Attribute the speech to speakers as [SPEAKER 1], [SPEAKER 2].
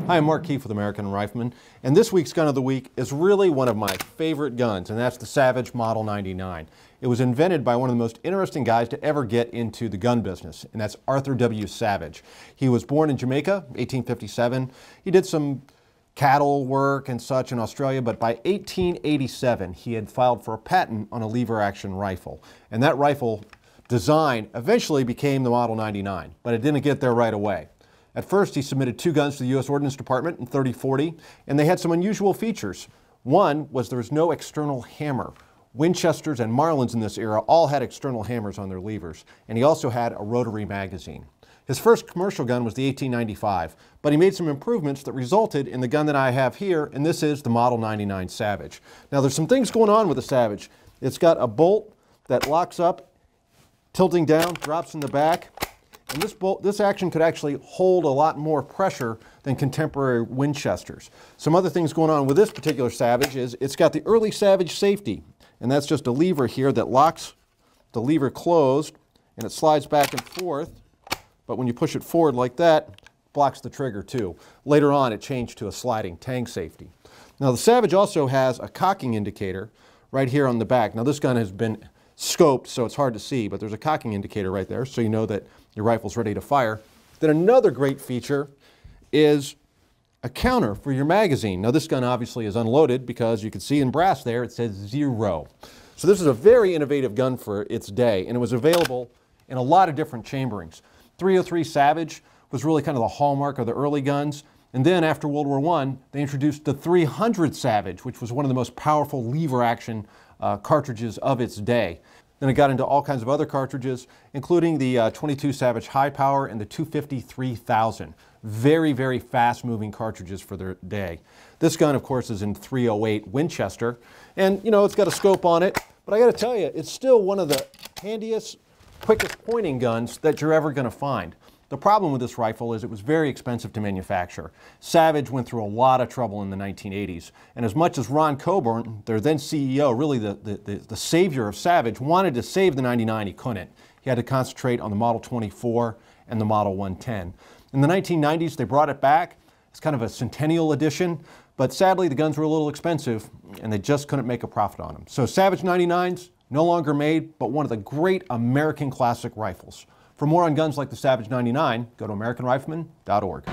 [SPEAKER 1] Hi, I'm Mark Keefe with American Rifleman, and this week's gun of the week is really one of my favorite guns, and that's the Savage Model 99. It was invented by one of the most interesting guys to ever get into the gun business, and that's Arthur W. Savage. He was born in Jamaica, 1857. He did some cattle work and such in Australia, but by 1887 he had filed for a patent on a lever-action rifle, and that rifle design eventually became the Model 99, but it didn't get there right away. At first, he submitted 2 guns to the U.S. Ordnance Department in 30-40, and they had some unusual features. One was there was no external hammer. Winchesters and Marlins in this era all had external hammers on their levers, and he also had a rotary magazine. His first commercial gun was the 1895, but he made some improvements that resulted in the gun that I have here, and this is the Model 99 Savage. Now, there's some things going on with the Savage. It's got a bolt that locks up, tilting down, drops in the back. And this action could actually hold a lot more pressure than contemporary Winchesters. Some other things going on with this particular Savage is it's got the early Savage safety, and that's just a lever here that locks the lever closed, and it slides back and forth, but when you push it forward like that, it blocks the trigger too. Later on, it changed to a sliding tang safety. Now, the Savage also has a cocking indicator right here on the back. Now, this gun has been scoped, so it's hard to see, but there's a cocking indicator right there, so you know that your rifle's ready to fire. Then another great feature is a counter for your magazine. Now, this gun obviously is unloaded because you can see in brass there it says 0. So this is a very innovative gun for its day, and it was available in a lot of different chamberings. 303 Savage was really kind of the hallmark of the early guns, and then after World War I, they introduced the 300 Savage, which was one of the most powerful lever action cartridges of its day. Then it got into all kinds of other cartridges, including the 22 Savage High Power and the 250 3000. Very, very fast-moving cartridges for their day. This gun, of course, is in 308 Winchester, and you know, it's got a scope on it, but I got to tell you, it's still one of the handiest, quickest pointing guns that you're ever going to find. The problem with this rifle is it was very expensive to manufacture. Savage went through a lot of trouble in the 1980s, and as much as Ron Coburn, their then CEO, really the savior of Savage, wanted to save the 99, he couldn't. He had to concentrate on the Model 24 and the Model 110. In the 1990s, they brought it back. It's kind of a centennial edition, but sadly the guns were a little expensive and they just couldn't make a profit on them. So Savage 99s, no longer made, but one of the great American classic rifles. For more on guns like the Savage 99, go to AmericanRifleman.org.